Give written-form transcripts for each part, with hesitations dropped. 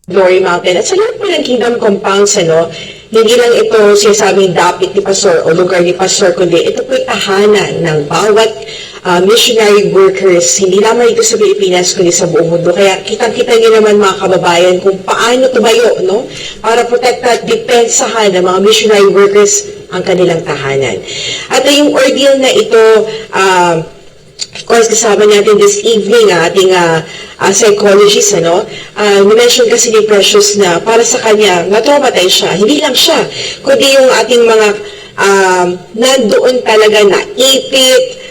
Glory Mountain at sa lahat po ng Kingdom Compounds, hindi lang ito sinasabing dapit ni Pastor o lugar ni Pastor, kundi ito po'y tahanan ng bawat missionary workers, hindi lamang ito sa Pilipinas, kundi sa buong mundo. Kaya kitang-kita niyo naman mga kababayan kung paano tumayo, para protekta at depensahan ng mga missionary workers ang kanilang tahanan. At yung ordeal na ito, of course, kasama natin this evening ating psychologist, ni-mention kasi ni Precious na para sa kanya, na-traumatize siya. Hindi lang siya, kundi yung ating mga nandoon talaga na ipit,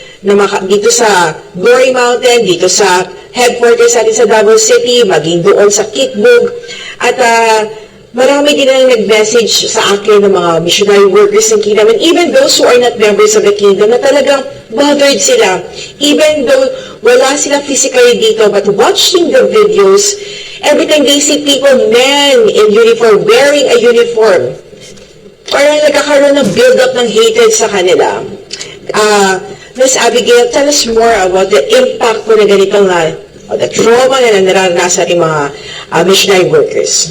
dito sa Glory Mountain, dito sa headquarters natin sa Davao City, maging doon sa Kitbug. At marami din ang nag-message sa akin ng mga missionary workers ng Kingdom, and even those who are not members of the Kingdom, na talagang bothered sila. Even though wala sila physically dito, but watching the videos, every time they see people, men in uniform, wearing a uniform, parang nagkakaroon ng build-up ng hatred sa kanila. Ms. Abigail, tell us more about the impact po na ganitong the trauma na nararanasan ng mga missionary workers.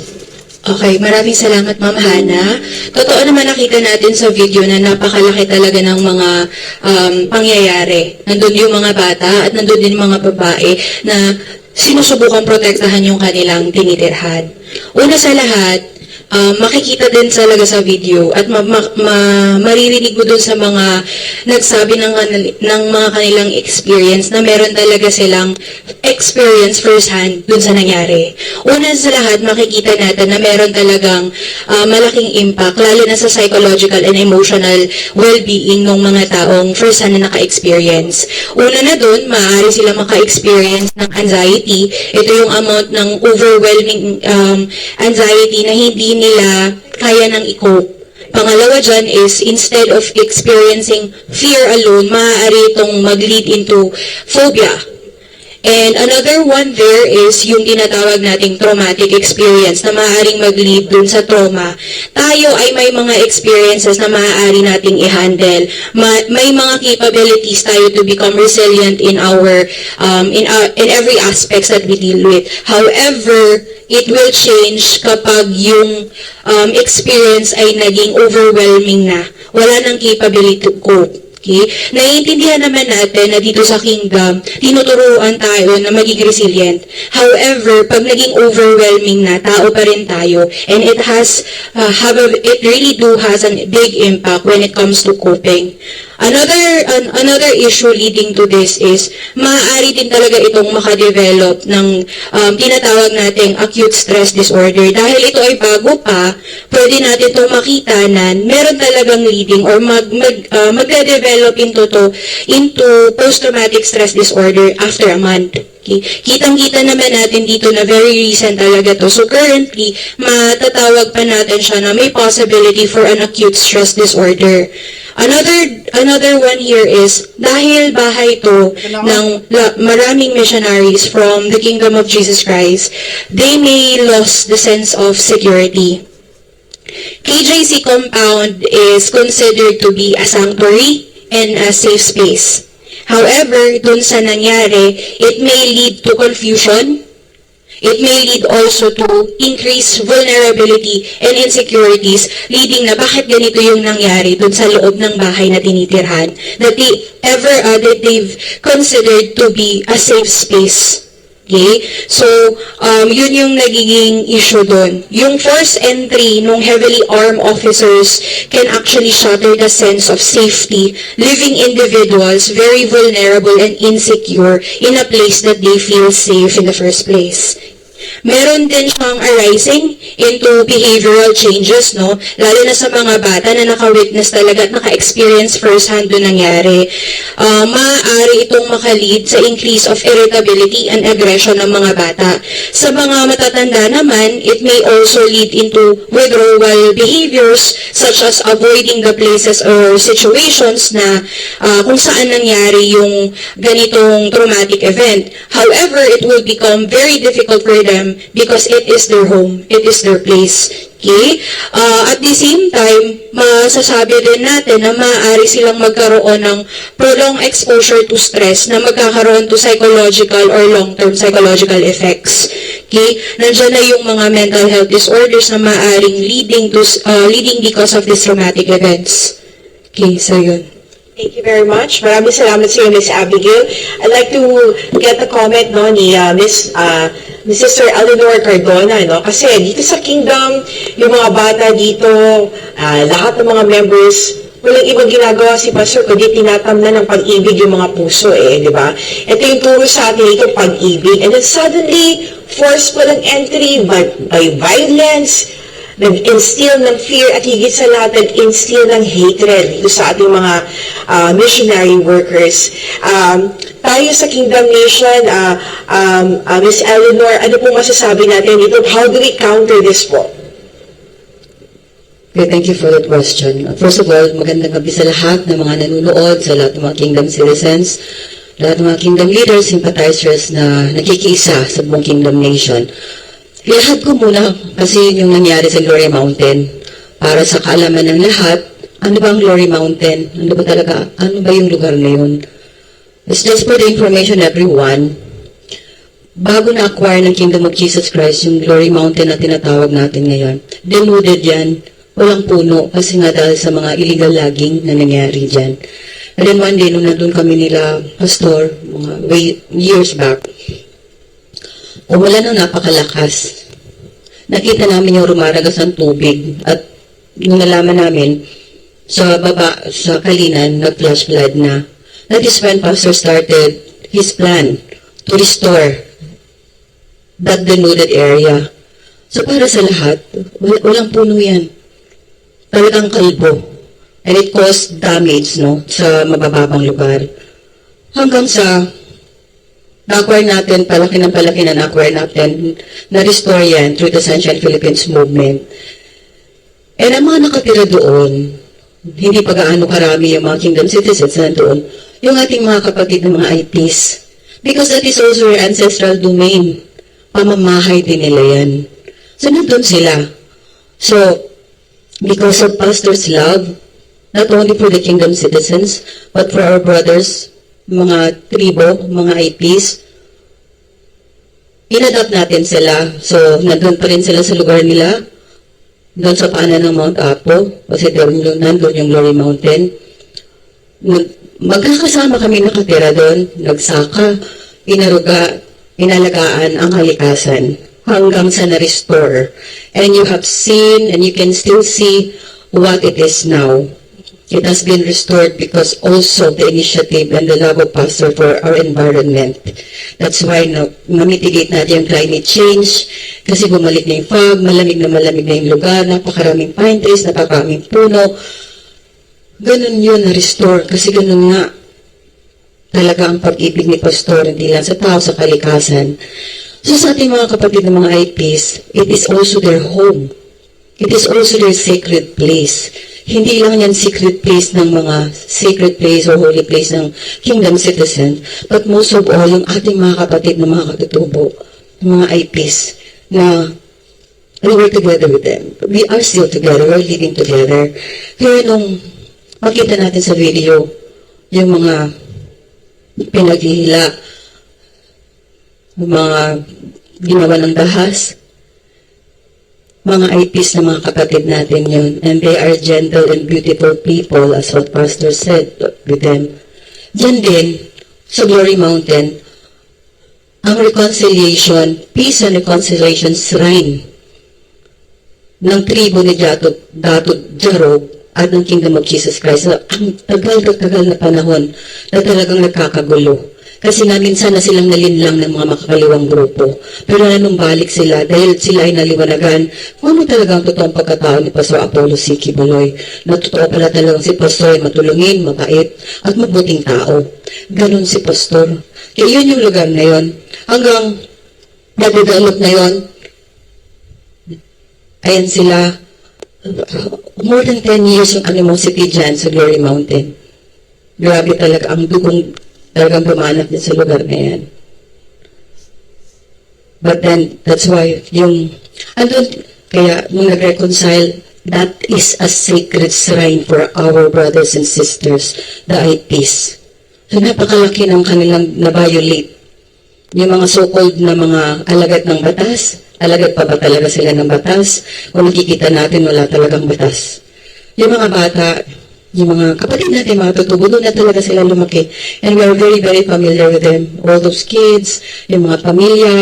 Okay, maraming salamat Ma'am Hana. Totoo naman nakita natin sa video na napakalaki talaga ng mga pangyayari. Nandun yung mga bata at nandun din yung mga babae na sinusubukan protektahan yung kanilang tinitirhan. Una sa lahat, makikita din talaga sa video at maririnig mo dun sa mga nagsabi ng mga kanilang experience na meron talaga silang experience first-hand dun sa nangyari. Una sa lahat, makikita natin na meron talagang malaking impact, lalo na sa psychological and emotional well-being ng mga taong first-hand na naka-experience. Una na dun, maaari sila maka-experience ng anxiety. Ito yung amount ng overwhelming anxiety na hindi nila kaya nang i-cope. Pangalawa dyan is, instead of experiencing fear alone, maaari itong mag-lead into phobia. And another one there is yung tinatawag nating traumatic experience na maaaring mag-lead dun sa trauma. Tayo ay may mga experiences na maaari nating i-handle. May mga capabilities tayo to become resilient in every aspects that we deal with. However, it will change kapag yung experience ay naging overwhelming na. Wala nang capability to cope. Okay? Naiintindihan naman natin na dito sa Kingdom, tinuturuan tayo na maging resilient. However, pag naging overwhelming na, tao pa rin tayo. And it really has a big impact when it comes to coping. Another issue leading to this is, maaari din talaga itong makadevelop ng tinatawag nating acute stress disorder. Dahil ito ay bago pa, pwede natin itong makita na meron talagang leading or magde-develop into post-traumatic stress disorder after a month. Okay. Kitang-kita naman natin dito na very recent talaga to. So currently, matatawag pa natin siya na may possibility for an acute stress disorder. Another one here is, dahil bahay to ng maraming missionaries from the Kingdom of Jesus Christ, they may lose the sense of security. KJC compound is considered to be a sanctuary and a safe space. However, dun sa nangyari, it may lead to confusion. It may lead also to increased vulnerability and insecurities, leading na bakit ganito yung nangyari dun sa loob ng bahay na tinitirhan, that they've considered to be a safe space. Okay? So, yun yung nagiging issue doon. Yung forced entry ng heavily armed officers can actually shatter the sense of safety, leaving individuals very vulnerable and insecure in a place that they feel safe in the first place. Meron din siyang arising into behavioral changes, lalo na sa mga bata na naka-witness talaga at naka-experience first-hand doon nangyari. Maaari itong makalead sa increase of irritability and aggression ng mga bata. Sa mga matatanda naman, it may also lead into withdrawal behaviors such as avoiding the places or situations na kung saan nangyari yung ganitong traumatic event. However, it will become very difficult for them because it is their home, it is their place. Okay? At the same time, masasabi din natin na maaari silang magkaroon ng prolonged exposure to stress na magkakaroon to psychological or long-term psychological effects. Okay? Nandiyan na yung mga mental health disorders na maaring leading because of these traumatic events. Okay, so yun. Thank you very much. Maraming salamat sa iyo, Miss Abigail. I'd like to get a comment ni Miss Sister Eleanor Cardona, no? Kasi dito sa Kingdom, yung mga bata dito, lahat ng mga members, walang ibang ginagawa si Pastor kundi tinatamnan ng pag-ibig yung mga puso, di ba? Ito yung turo sa atin, itong pag-ibig. And then suddenly, forceful ang entry by violence, nag-instill ng fear at higit sa lahat, nag-instill ng hatred dito sa ating mga missionary workers. Tayo sa Kingdom Nation, Miss Eleanor, ano pong masasabi natin dito? How do we counter this po? Okay, thank you for that question. First of all, magandang gabi sa lahat ng mga nanonood, sa lahat ng mga Kingdom citizens, lahat ng mga Kingdom leaders, sympathizers na nakikisa sa buong Kingdom Nation. Ilahad ko muna kasi yung nangyari sa Glory Mountain. Para sa kaalaman ng lahat, ano ba ang Glory Mountain? Ano ba yung lugar na yun? It's just for the information everyone. Bago na-acquire ng Kingdom of Jesus Christ, yung Glory Mountain na tinatawag natin ngayon, denuded yan, walang puno, kasi nga dahil sa mga illegal logging na nangyari dyan. And then one day, nung nandun kami nila, pastor, mga years back, umulan ng napakalakas. Nakita namin yung rumaragas ng tubig at nung nalaman namin sa baba, sa Kalinan, nag-flash flood na. That is when Pastor started his plan to restore that denuded area. So para sa lahat, walang puno yan. Talagang kalbo. And it caused damage, no, sa mabababang lugar. Hanggang sa na-acquire natin, palaki na na-acquire natin, na-restore yan through the Sunshine Philippines movement. And ang mga nakatira doon, hindi pa gaano karami yung mga Kingdom citizens na doon, yung ating mga kapatid ng mga IPs. Because that is also your ancestral domain. Pamamahay din nila yan. So, nandun sila. So, because of Pastor's love, not only for the Kingdom citizens, but for our brothers, mga tribo, mga IPs, in-adapt natin sila. So, nandun pa rin sila sa lugar nila, doon sa paanan ng Mount Apo, kasi nandun yung Glory Mountain. Magkakasama kami nakatira doon, nagsaka, inalagaan ang kalikasan, hanggang sa na-restore. And you have seen, and you can still see what it is now. It has been restored because also the initiative and the love of Pastor for our environment. That's why na-mitigate natin yung climate change kasi bumalik na yung fog, malamig na yung lugar, napakaraming pine trees, napakaraming puno. Ganun yun na-restore kasi ganun nga talaga ang pag-ibig ni Pastor, hindi lang sa tao, sa kalikasan. So sa ating mga kapatid ng mga IPs, it is also their home. It is also their sacred place. Hindi lang yan secret place ng mga sacred place or holy place ng Kingdom citizen, but most of all, yung ating mga kapatid na mga katutubo, mga IPs, na we were together with them. We are still together, we're living together. Kaya nung makita natin sa video, yung mga pinaghihila, yung mga ginawa ng dahas, mga IPs na mga kapatid natin yun. And they are gentle and beautiful people, as what Pastor said with them. Diyan din, sa Glory Mountain, ang reconciliation, peace and reconciliation shrine ng tribo ni Dato Jarog at ng Kingdom of Jesus Christ. Ang tagal na panahon na talagang nagkakagulo. Kasi minsan na silang nalinlang ng mga makakaliwang grupo. Pero nanumbalik sila dahil sila ay naliwanagan kung ano talaga ang totoong pagkatao ni Pastor Apollo C. Kibuloy. Na totoo pala talagang si Pastor ay matulungin, mabait, at mabuting tao. Ganon si Pastor. Kaya yun yung lugar na yun. Hanggang nag-develop na yun, ayan sila, more than 10 years yung animosity dyan sa Glory Mountain. Grabe talaga ang dugong talagang bumanat din sa lugar na yan. But then, that's why, kaya nung nag-reconcile, that is a sacred shrine for our brothers and sisters, the IPs. So, napakalaki ng kanilang na-violate. yung mga so-called na mga alagad ng batas, alagad pa ba talaga sila ng batas? Kung nakikita natin, wala talagang batas. Yung mga bata, yung mga kapatid natin, mga tutubo, doon na talaga sila lumaki. And we are very, very familiar with them. All those kids, yung mga pamilya,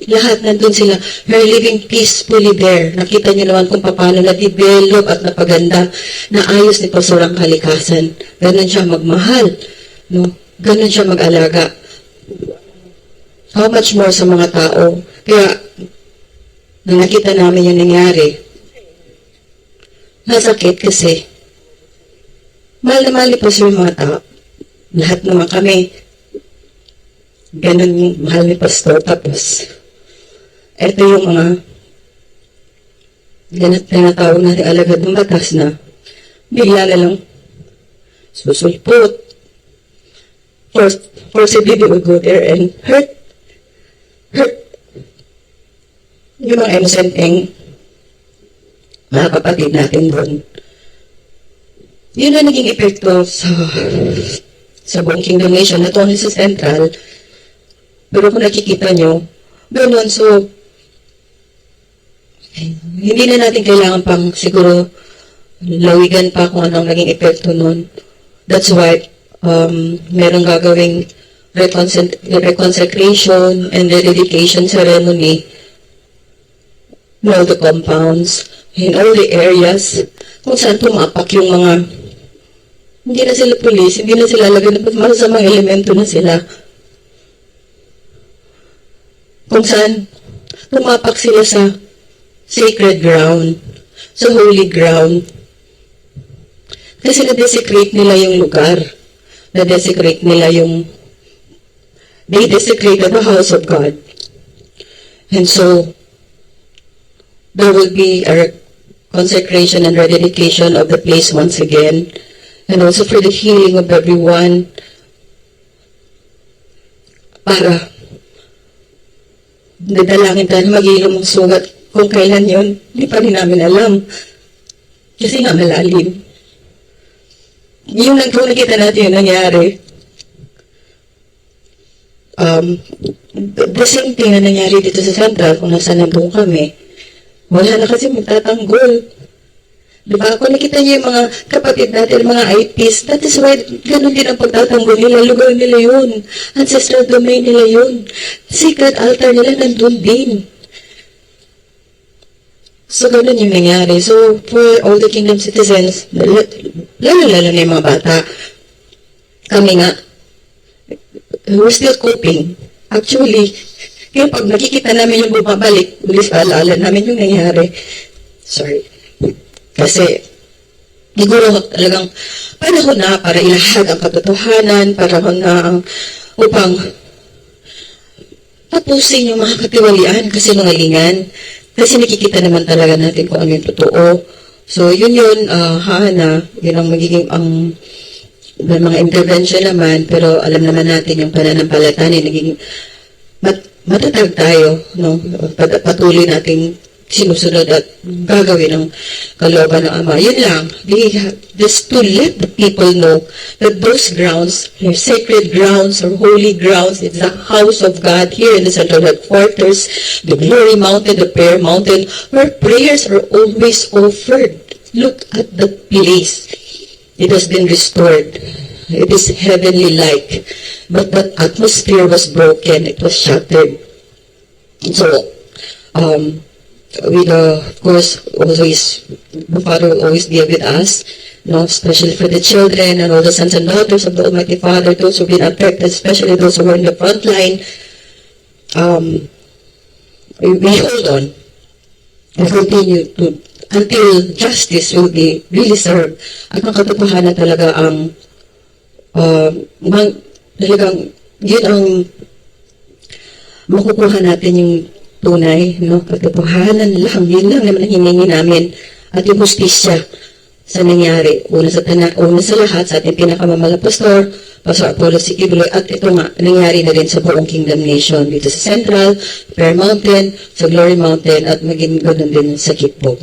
lahat nandun sila. We're living peacefully there. Nakita niyo naman kung paano na-develop at napaganda na ayos ni Pastor ang kalikasan. Ganon siya magmahal. No? Ganon siya mag-alaga. How much more sa mga tao. Kaya, nung nakita namin yung nangyari, nasakit kasi mahal na mahal ni Pastor yung mga tao. Lahat naman kami. Ganon yung mahal ni Pastor. Tapos, ito yung mga tinatawag natin alagad ng batas na bigla na lang susulpot. Forcibly they will go there and hurt yung mga innocenteng mga kapatid natin doon. Yun na naging epekto sa buong Kingdom Nation, not only sa Central, pero kung nakikita nyo, ganoon, so hindi na natin kailangan pang siguro lawigan pa kung anong naging epekto nun. That's why merong gagawing reconsecration and rededication ceremony in all the compounds, in all the areas kung saan tumapak yung mga hindi na sila pulis, hindi na sila lagyan ng masamang elemento na sila. Kung saan tumapak sila sa sacred ground, sa holy ground. Kasi na-desecrate nila yung lugar. Na-desecrate nila they desecrated the house of God. And so, there will be a consecration and rededication of the place once again. And also for the healing of everyone. Para dadalangin tayo na mag-iilom ng sugat. Kung kailan yun, hindi pa rin namin alam. Kasi nga malalim. Yung kung nakita natin yung nangyari, the same thing na nangyari dito sa Central, kung nasa nandun kami, wala na kasi magtatanggol. Diba? Kung nakita niyo yung mga kapatid natin, mga IPs, that is why ganun din ang pagtatanggol nila. Lugar nila yun. Ancestral domain nila yun. Secret altar nila nandun din. So, ganun yung nangyari. So, for all the kingdom citizens, lalo-lalo na yung mga bata, kami nga, we're still coping. Actually, kaya pag nakikita namin yung bumabalik, ulit paalala namin yung nangyari. Sorry. Kasi, siguro talagang panahon na para ilahad ang katotohanan, panahon na upang tapusin yung mga katiwalian, kasinungalingan. Kasi nakikita naman talaga natin kung ano yung totoo. So, yun, Hana, yun ang magiging, may mga intervention naman, pero alam naman natin yung pananampalataya, nagiging matatag tayo, no? Patuloy nating sinusunod at gagawin ng kalooban ng Ama. Yun lang, just to let the people know that those grounds, your sacred grounds or holy grounds, it's the house of God here in the central headquarters, the glory mountain, the prayer mountain, where prayers are always offered. Look at that place. It has been restored. It is heavenly-like. But that atmosphere was broken. It was shattered. So, of course, always, the Father will always be with us, especially for the children and all the sons and daughters of the Almighty Father, those who have been affected, especially those who are in the front line. We hold on and continue to until justice will be really served. At ang katotohanan talaga ang talagang yun ang makukuha natin yung tunay, katotohanan lang, yun lang naman ang hiningi namin at yung hustisya sa nangyari. Una sa lahat, sa ating pinakamamahal na pastor, Pastor Apollo Sikibuloy, at ito nga, nangyari na rin sa buong Kingdom Nation, dito sa Central, Prayer Mountain, sa Glory Mountain, at maging ganun din sa Kitbo.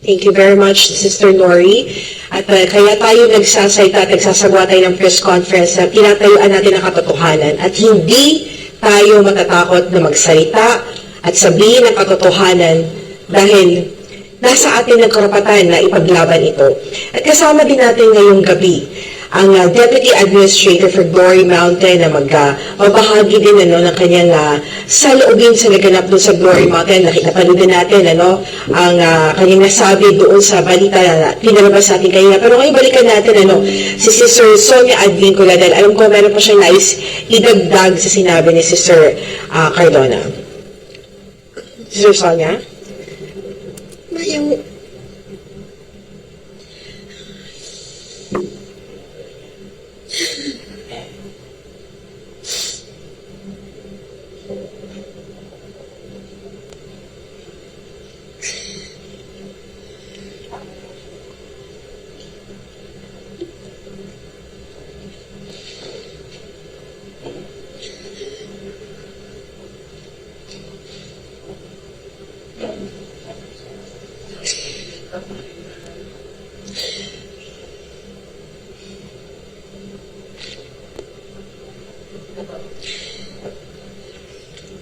Thank you very much, Sister Nori. At kaya tayo nagsasayta at nagsasagawa tayo ng press conference na tinatayuan natin ang katotohanan at hindi tayo matatakot na magsalita at sabihin ang katotohanan dahil nasa atin ang karapatan na ipaglaban ito. At kasama din natin ngayong gabi ang Deputy Administrator for Glory Mountain na magbahagi din ng kanyang saloobin sa naganap doon sa Glory Mountain. Napanood din natin ang kanyang nasabi doon sa balita na pinalabas natin kanina. Pero ngayon balikan natin si Sister Sonia Adlin Coladel. Alam ko meron pa siyang nais idagdag sa sinabi ni Sister Cardona. Sister Sonia?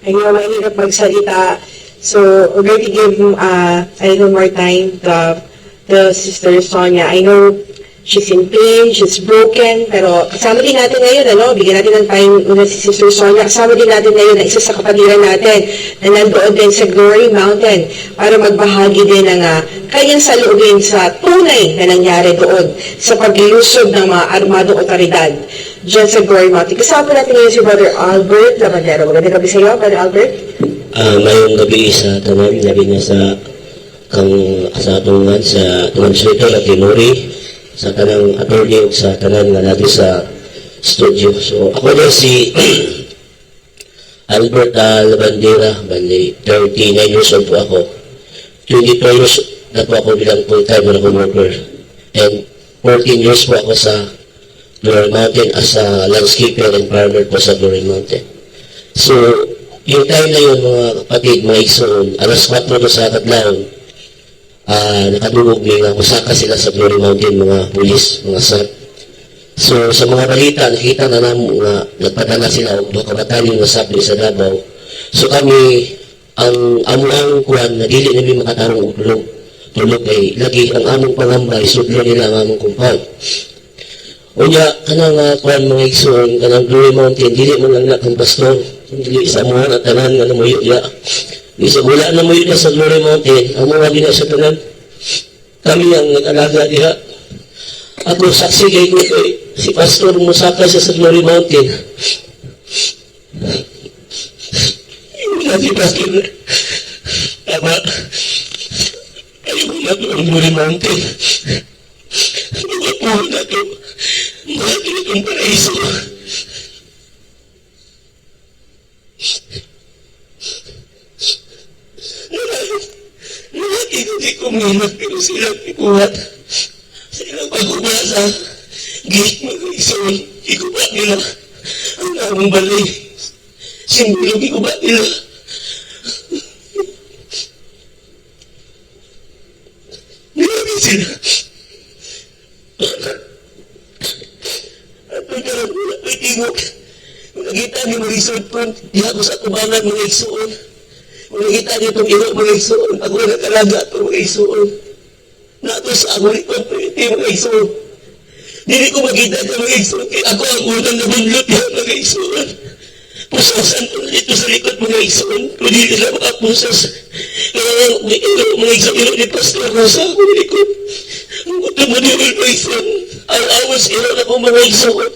Ayun, mahirap magsalita. So, we're going to give a little more time to Sister Sonia. I know she's in pain, she's broken, pero kasama din natin ngayon, bigyan natin ng time muna si Sister Sonia. Kasama din natin ngayon na isa sa kapatiran natin na nandoon din sa Glory Mountain para magbahagi din ng kanyang saloobin sa tunay na nangyari doon sa paglusob ng mga armadong otoridad dyan sa Glory Mountain. Kasama natin ngayon si Brother Albert Labandero. Magandang gabi sa iyo, Brother Albert. Mayong gabi sa tanan, labi nga sa atungan sa Administrator at Tinuri, sa tanang attorney o sa tanan nga natin sa studio. So, ako na si Albert Labandera, bali 39 years old po ako. 22 years na po ako bilang full-time worker. And 14 years po ako sa Glory Mountain as a landscaper and farmer po sa Glory Mountain. So, yung time na yun, mga kapatid, mga igsoon, alas 4 na sa kadlaon, nakadulog nila, masaka sila sa Glory Mountain, mga pulis, mga SAT. So, sa mga balita, nakita na namin nga, nagpadala sila, mga kabatalyon na SAT sa Davao. So, kami, ang among kuhan, na dili namin makatarong tulog. Tulog ay, lagi ang among pangamba, isudlo nila ang among compound. Unya, kanang kuhan mga igsoon, kanang Glory Mountain, dili man lang nakang pastor, dili sa mga tanan nga namuyo ya. Bisa wala na mo yun sa Glory Mountain, ang mga gina sa tanan. Kami ang nag-alaga diha. Ako saksi kay ko si Pastor Musaka sa Glory Mountain. Wala si Pastor. Tama. Ayaw ko na ito ang Glory Mountain. Mga po na ito. Mga itong paraiso. Hindi ko minat pero silang ibuhat. Silang pagubasa. Gate mga ison. Igubat nila. Ang namang balay. Simbulong igubat nila. Grabe sila. At pagkarap nila ay tingok. Nakita ni mga ison po. Diha ko sa tubangan mga ison. Nakita niyo itong ino mga isuon. Ako na nakalaga itong mga isuon. Natos ako ito mga isuon. Dili ko makita ng mga isuon. Kaya ako ang unang nabunlot yung mga isuon. Pusasan ko dito sa likod mga isuon. Kung di nila makapusas. Kaya mga isuon ni Pastor Rosa ako ng likod. Ang utong mo niyo mga isuon. Ang awas ino na ko mga isuon.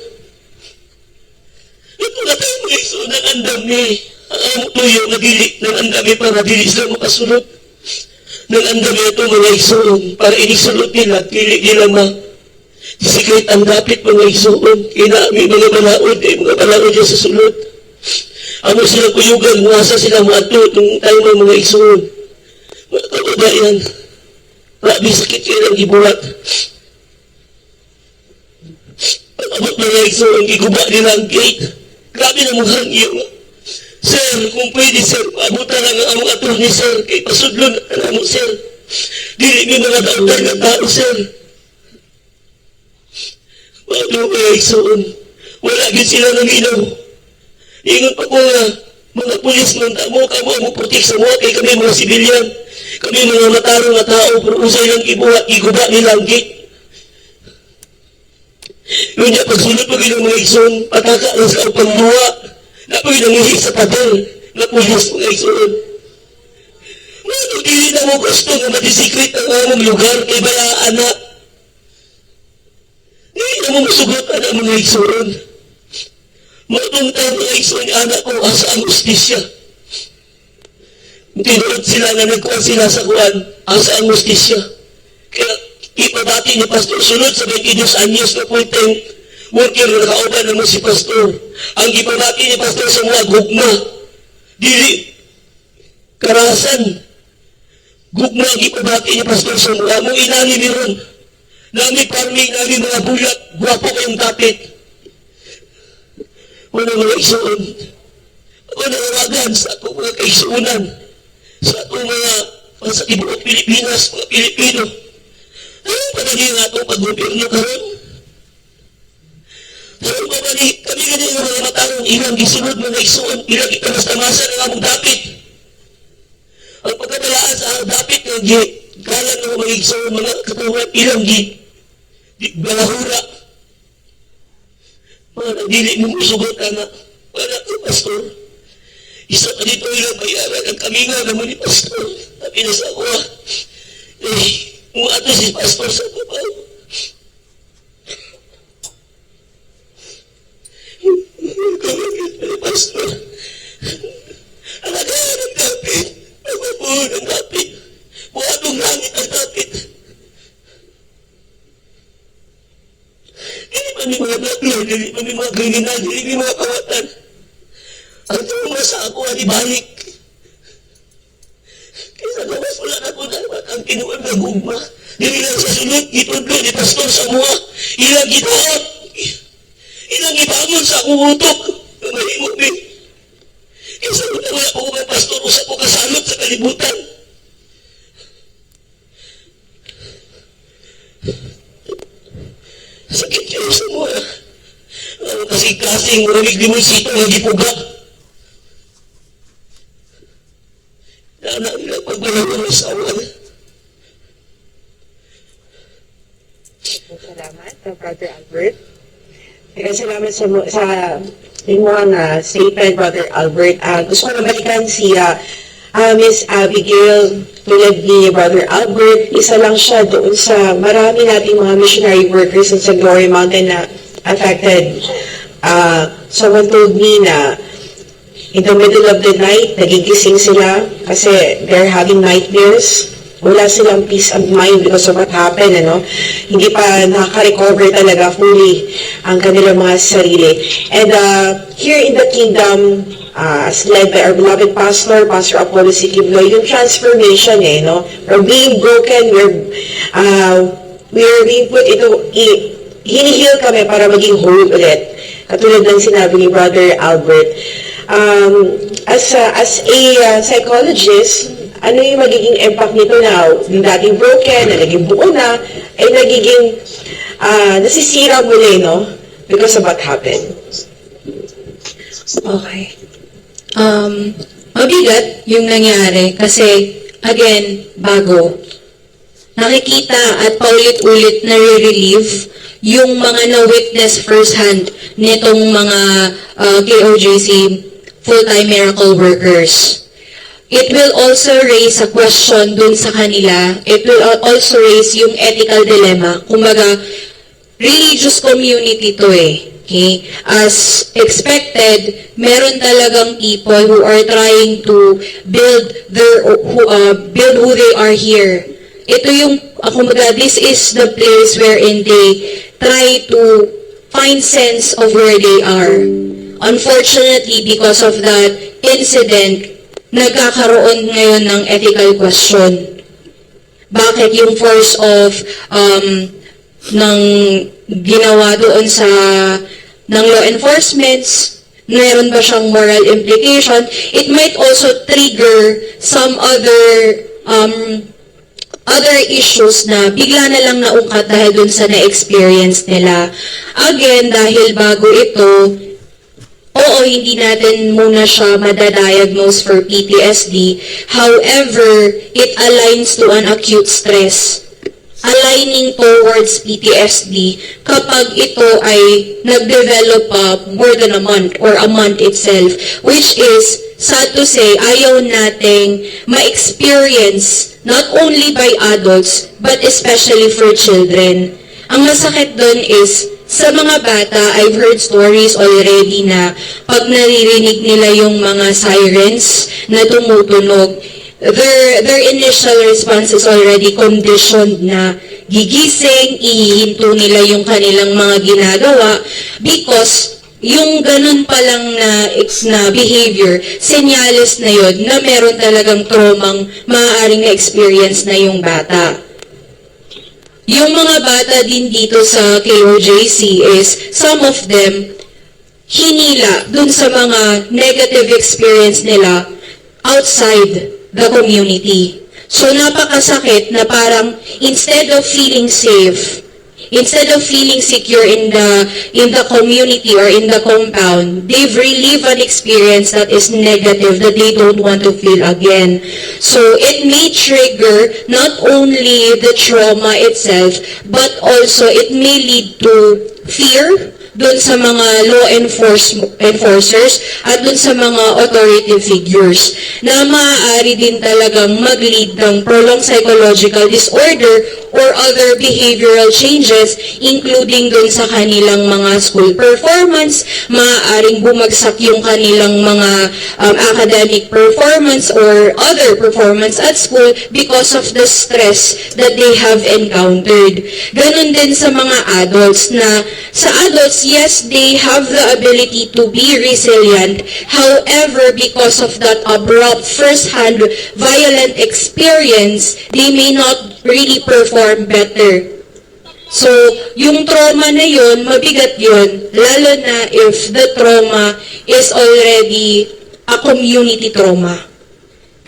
Ito na tayo mga isuon ang andam niya. Ang tuyo nagili ng andami para dili sila makasulot. Ng andami ito mga isuon para inisulot nila, dili nila disikret ang dapit mga isuon. Kinami mga balaod, mga balaod sa sulot. Amo sila kuyugan, masa sila maato itong tayo ng mga isuon. Mga kababayan, grabe sakit yun ang ibuhat. Pag-abot mga isuon, iguba nila ang gate. Grabe na mga hangyo. Sir, kung pwede sir, abutan lang ang among attorney sir, kay pasudlon na mo sir. Dili mi mga daundan ng tao sir. Wala mga isuon. Wala gid sila ng ilaw. Di Ingon pa ko nga, mga pulis man mo, kamo mo protek sa mga kay kami mga sibilyan. Kami mga matarong na tao, pero usay lang ibuhat, iguba nilang gate. Yung niya pagsulot mo ginang mga igsoon, pataka lang sa pangluwa. Napag nangihi sa pader, na pulis mga igsoon. Mga dili na mo gusto nga matisikrit ang among lugar kay balaan na. Hindi na mo masugot ang mga igsoon. Matungtay mga igsoon ni anak ko asa ang justisya. Tinuod sila na nagkuhan sila sa kuhan, asa ang justisya. Kaya ipabati ni Pastor sunod sa 22 anyos na full-time worker na nakauban naman si Pastor. Ang ipabati ni Pastor sa mga gugma, dili karasan. Gugma ang ipabati ni Pastor sa mga mong inani ni Ron. Nami farming, nami mga bulat, guwapo kayong tapit. Wala mga isuon. Ako nangawagan sa akong mga kaisuunan. Sa akong mga sa ibuot Pilipinas, mga Pilipino. Ano pa na nga itong pag-gobyerno karon? Karon pa ba ni, kami ganyan nga mga matarong ilang gisunod mga isuon, ilang itamas-tamasan ang among dapit. Ang pagkatalaan sa dapit ng kalan ng mga isuon, mga katulad ilang balahura. Mga nagdili mo musugot na wala ko, Pastor. Isa pa dito ilang bayaran ang kami nga naman ni Pastor. Tapi na sa ako, mga ato si Pastor sa babaw. Pastor, alagaan ang dapit, magpapuhon ang dapit, buhatong langit ang dapit. Hindi pa may mga blackler, hindi pa may mga kriminal, hindi may mga kawatan. Ang tulong sa ako ay ibalik. Kaysa gawas wala na po dapat ang kinuwag na gugma. Dili lang sa sunod, itudlo ni Pastor sa mga ilang gitaot. Ilang ibangon sa akong utok. Mahimok din. Kaysa wala po mga Pastor, usap ko kasalot sa kalibutan. Sakit kayo sa mga. Kasi kasing maramig di mo sito nga gipuga. Dana nila pagbalaw ng asawa. Salamat, Brother Albert. Salamat sa inyong statement, Brother Albert. Gusto ko na balikan si Miss Abigail. Tulad ni Brother Albert, isa lang siya doon sa marami nating mga missionary workers sa Glory Mountain na affected. Someone told me na in the middle of the night, nagigising sila kasi they're having nightmares. Wala silang peace of mind because of what happened, ano? Hindi pa nakaka-recover talaga fully ang kanilang mga sarili. And here in the kingdom, as led by our beloved pastor, Pastor Apollo C. Kibloy, yung transformation, no? From being broken, we're being put into, hinihil kami para maging whole ulit. Katulad ng sinabi ni Brother Albert. As a psychologist, ano yung magiging impact nito na yung dating broken, na naging buo na, ay nagiging nasisira muli, no? Because of what happened. Okay. Mabigat yung nangyari kasi, again, bago. Nakikita at paulit-ulit na re-relieve yung mga na-witness firsthand nitong mga KOJC full-time miracle workers. It will also raise a question dun sa kanila. It will also raise yung ethical dilemma. Kumbaga, religious community to Okay? As expected, meron talagang people who are trying to build who they are here. Ito yung, kumbaga, this is the place wherein they try to find sense of where they are. Unfortunately, because of that incident, nagkakaroon ngayon ng ethical question. Bakit yung force of ng ginawa doon sa ng law enforcement, meron ba siyang moral implication? It might also trigger some other issues na bigla na lang naungkat dahil dun sa na-experience nila. Again, dahil bago ito, oo, hindi natin muna siya madadiagnose for PTSD. However, it aligns to an acute stress. Aligning towards PTSD kapag ito ay nag-develop more than a month or a month itself, which is, sad to say, ayaw nating ma-experience not only by adults but especially for children. Ang masakit doon is, sa mga bata, I've heard stories already na pag naririnig nila yung mga sirens na tumutunog, their initial response is already conditioned na gigising, ihihinto nila yung kanilang mga ginagawa because yung ganun pa lang na behavior, senyales na yun na meron talagang traumang maaaring na-experience na yung bata. Yung mga bata din dito sa KOJC is, some of them, hinila dun sa mga negative experience nila outside the community. So, napakasakit na parang instead of feeling safe, instead of feeling secure in the community or in the compound, they've relived an experience that is negative that they don't want to feel again. So, it may trigger not only the trauma itself, but also it may lead to fear dun sa mga law enforcers at dun sa mga authoritative figures na maaari din talagang mag-lead ng prolonged psychological disorder or other behavioral changes, including dun sa kanilang mga school performance, maaaring bumagsak yung kanilang mga academic performance or other performance at school because of the stress that they have encountered. Ganon din sa mga adults na, sa adults, yes, they have the ability to be resilient. However, because of that abrupt, first-hand, violent experience, they may not really perform better. So, yung trauma na yun, mabigat yun, lalo na if the trauma is already a community trauma.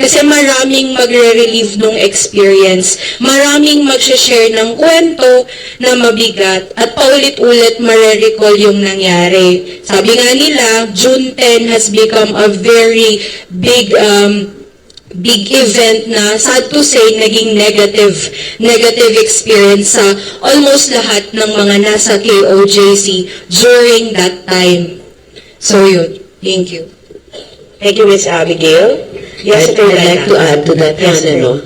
Kasi maraming magre-relieve nung experience, maraming mag-share ng kwento na mabigat at paulit-ulit mare-recall yung nangyari. Sabi nga nila, June 10 has become a very big event na, sad to say, naging negative experience sa almost lahat ng mga nasa KOJC during that time. So yun, thank you. Thank you, Ms. Abigail. Yes, I'd like to add to that, Yes, Hannah, no?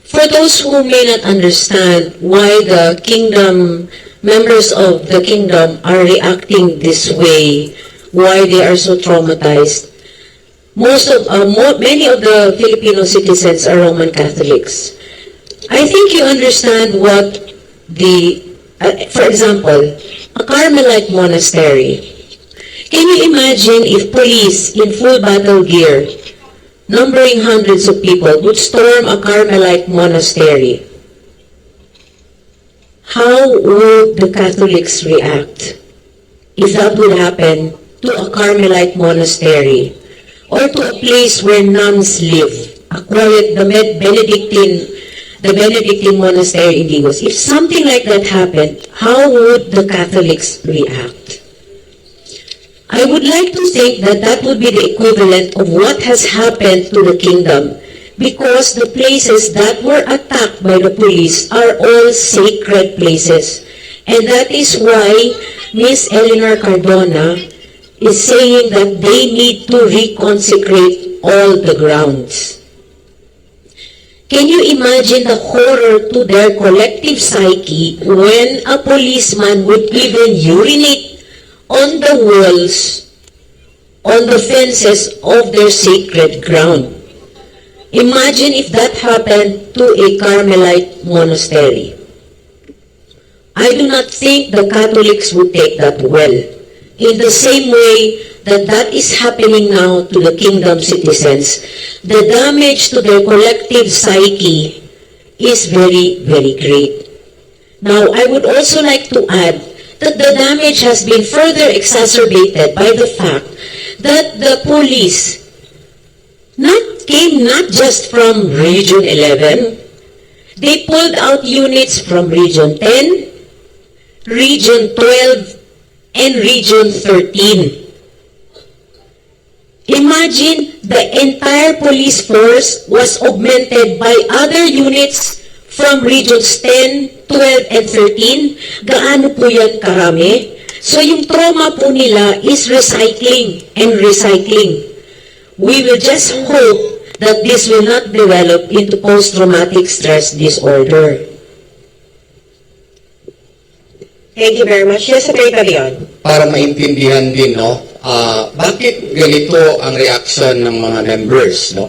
For those who may not understand why the kingdom, members of the kingdom are reacting this way, why they are so traumatized, many of the Filipino citizens are Roman Catholics. I think you understand what for example, a Carmelite monastery. Can you imagine if police in full battle gear, numbering hundreds of people, would storm a Carmelite monastery? How would the Catholics react if that would happen to a Carmelite monastery or to a place where nuns live, the Benedictine monastery in Digos? If something like that happened, how would the Catholics react? I would like to think that that would be the equivalent of what has happened to the kingdom, because the places that were attacked by the police are all sacred places. And that is why Miss Eleanor Cardona is saying that they need to reconsecrate all the grounds. Can you imagine the horror to their collective psyche when a policeman would even urinate on the walls, on the fences of their sacred ground? Imagine if that happened to a Carmelite monastery. I do not think the Catholics would take that well. In the same way that is happening now to the kingdom citizens, the damage to their collective psyche is very, very great. Now, I would also like to add that the damage has been further exacerbated by the fact that the police came not just from Region 11, they pulled out units from Region 10, Region 12, and Region 13. Imagine the entire police force was augmented by other units from regions 10, 12, and 13. Gaano po yan karami? So yung trauma po nila is recycling and recycling. We will just hope that this will not develop into post-traumatic stress disorder. Thank you very much. Yes, Secretary Leon. Para maintindihan din, no, bakit ganito ang reaction ng mga members, no?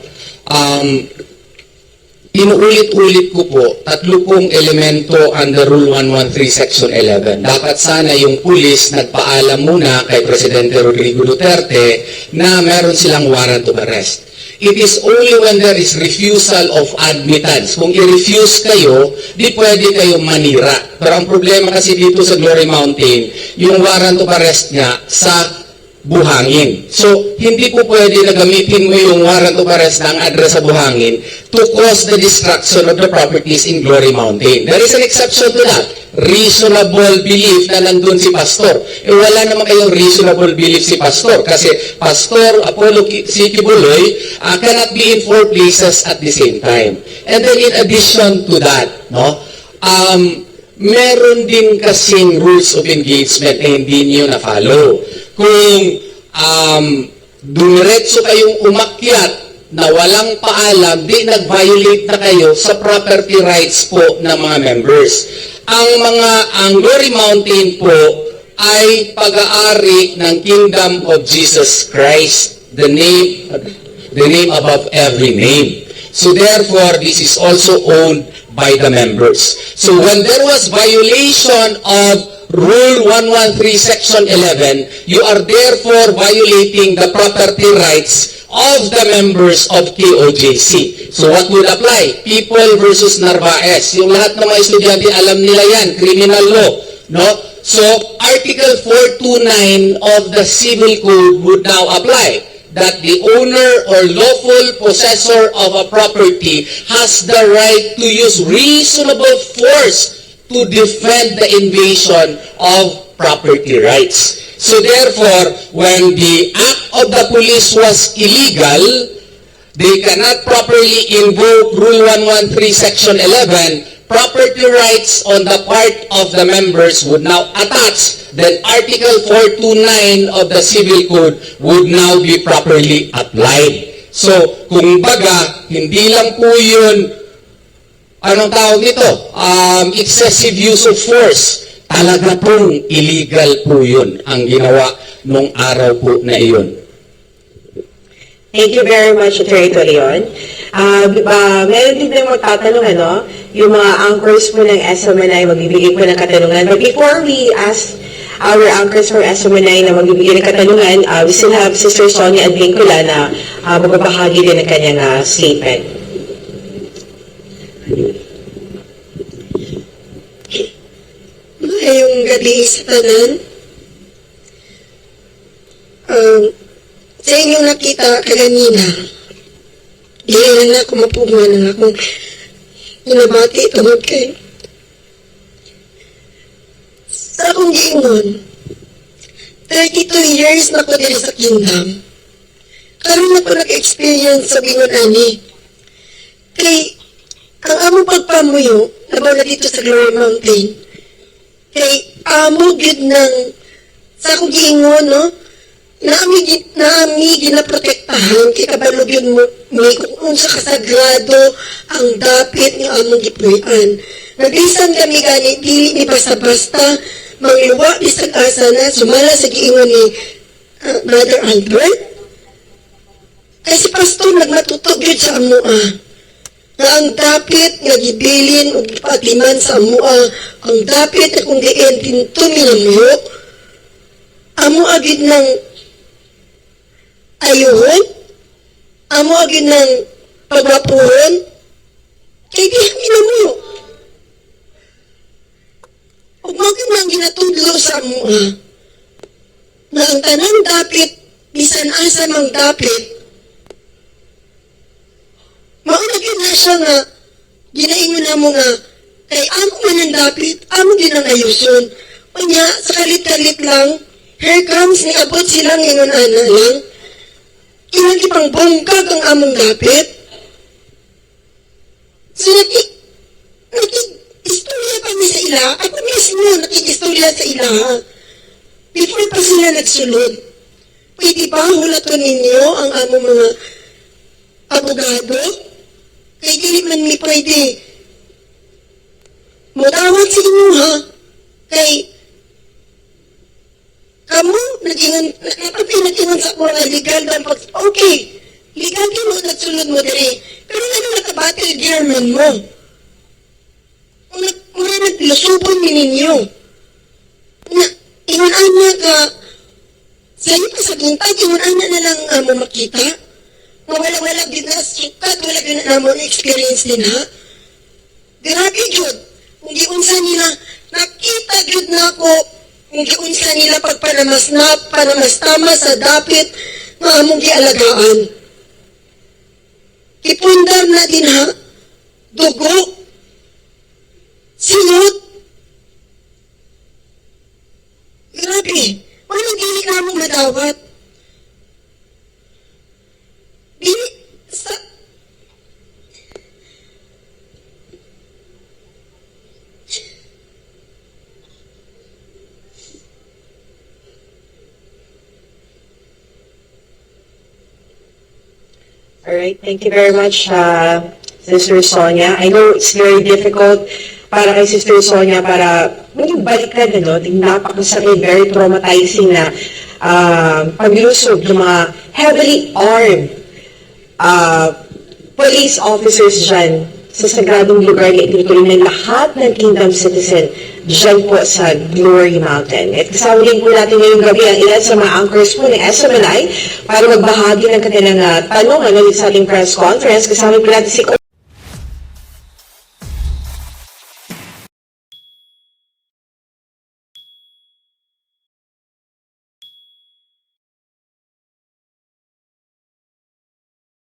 Inuulit-ulit ko po, tatlo pong elemento under Rule 113 Section 11. Dapat sana yung pulis nagpaalam muna kay Presidente Rodrigo Duterte na meron silang warrant of arrest. It is only when there is refusal of admittance. Kung i-refuse kayo, di pwede kayo manira. Pero ang problema kasi dito sa Glory Mountain, yung warrant of arrest niya sa buhangin. So, hindi po pwede na gamitin mo yung warrant of arrest ng address sa buhangin to cause the destruction of the properties in Glory Mountain. There is an exception to that. Reasonable belief na nandun si Pastor. Wala naman kayong reasonable belief si Pastor kasi Pastor Apollo C. Kibuloy cannot be in 4 places at the same time. And then in addition to that, no, meron din kasing rules of engagement na hindi niyo na-follow. Kung dumiretso kayong umakyat na walang paalam, di nag-violate na kayo sa property rights po ng mga members. Ang Glory Mountain po ay pag-aari ng Kingdom of Jesus Christ, the name above every name. So therefore, this is also owned by the members. So when there was violation of Rule 113 Section 11, you are therefore violating the property rights of the members of KOJC. So what would apply? People versus Narvaez. Yung lahat ng mga estudyante, alam nila yan, criminal law. No? So Article 429 of the Civil Code would now apply, that the owner or lawful possessor of a property has the right to use reasonable force to defend the invasion of property rights. So therefore, when the act of the police was illegal, they cannot properly invoke Rule 113 Section 11. Property rights on the part of the members would now attach. Then Article 429 of the Civil Code would now be properly applied. So, kung baga, hindi lang po yun anong tawag nito? Excessive use of force. Talaga pong illegal po yun ang ginawa nung araw po na iyon. Thank you very much, Attorney Leon. Meron din na magtatanong, ano, yung mga anchors po ng SMNI magbibigay po ng katanungan. But before we ask our anchors for SMNI na magbibigay ng katanungan, we still have Sister Sonia Advincula na magbabahagi din ng kanyang statement. Ngayong gabi sa tanan, sa inyong nakita kaganina, diyan na ako mapuguan ng akong inabati tungod kay sa akong giingon 32 years na ko diri sa kingdom, karon ako nag-experience sa bingon ani kay ang among pagpamuyo labaw na dito sa Glory Mountain kay amo gyud ng sa akong giingon, no, naami ginaprotektahan kay kabalo gyud mo may kung unsa kasagrado ang dapit nga among gipuy-an. Naglisan kami gani dili ni basta-basta mangluwa bisag asa na sumala sa giingon ni Brother Albert. Kay si pastor nagmatutog gyud sa amoa nga ang dapit nga gibilin ug gipatiman sa amoa, ang dapit na kung diin dinto nilamuyo amo agid ng ayuhon, amo agid ng pagwapuhon kay di minamuyo ug maging nang ginatudlo sa amoa na ang tanang dapit bisan asa mang dapit maunagin na siya nga, ginaingon na mo nga, kay amo man ang dapit, amo din ang ayuson. Unya, sa kalit-kalit lang, here comes ni abot silang ingon ana lang, kinagi pang bongkag ang among dapit. So, nakik-istorya pa mi sa ila. Ako mismo, nakik-istorya sa ila. Before pa sila nagsulod. Pwede ba hulaton ninyo ang among mga abogado? Kay dili man mi pwede. Mudawat sa inyo, ha? Kay kamu, nag-ingon sa mga legal na okay, legal ka mo, nagsulod mo diri. Pero ano nakabattle German mo? Muna naglusubon mi ninyo. Ingon-ana ka, sa'yo pa sa gintag, ingon-ana na lang mo makita. Wala din na sukat, wala din na mo experience din, ha? Grabe, Jud. Kung giunsa nila, nakita, Jud, na ako, kung giunsa nila pagpanamastama sa dapit nga among gialagaan. Kipundar na din, ha? Dugo. Sinot. Grabe. Walang dili ka mong madawat. Dili, sa... All right, thank you very much, Sister Sonia. I know it's very difficult para kay Sister Sonia para maging baliktad, ano, napakasakit, very traumatizing na paglusog ng mga heavily armed police officers dyan sa sagradong lugar na itinutuloy ng lahat ng Kingdom citizen dyan po sa Glory Mountain. At kasama din po natin ngayong gabi ang ilan sa mga anchors po ng SMNI para magbahagi ng kanilang tanong sa ating press conference. Kasama po natin si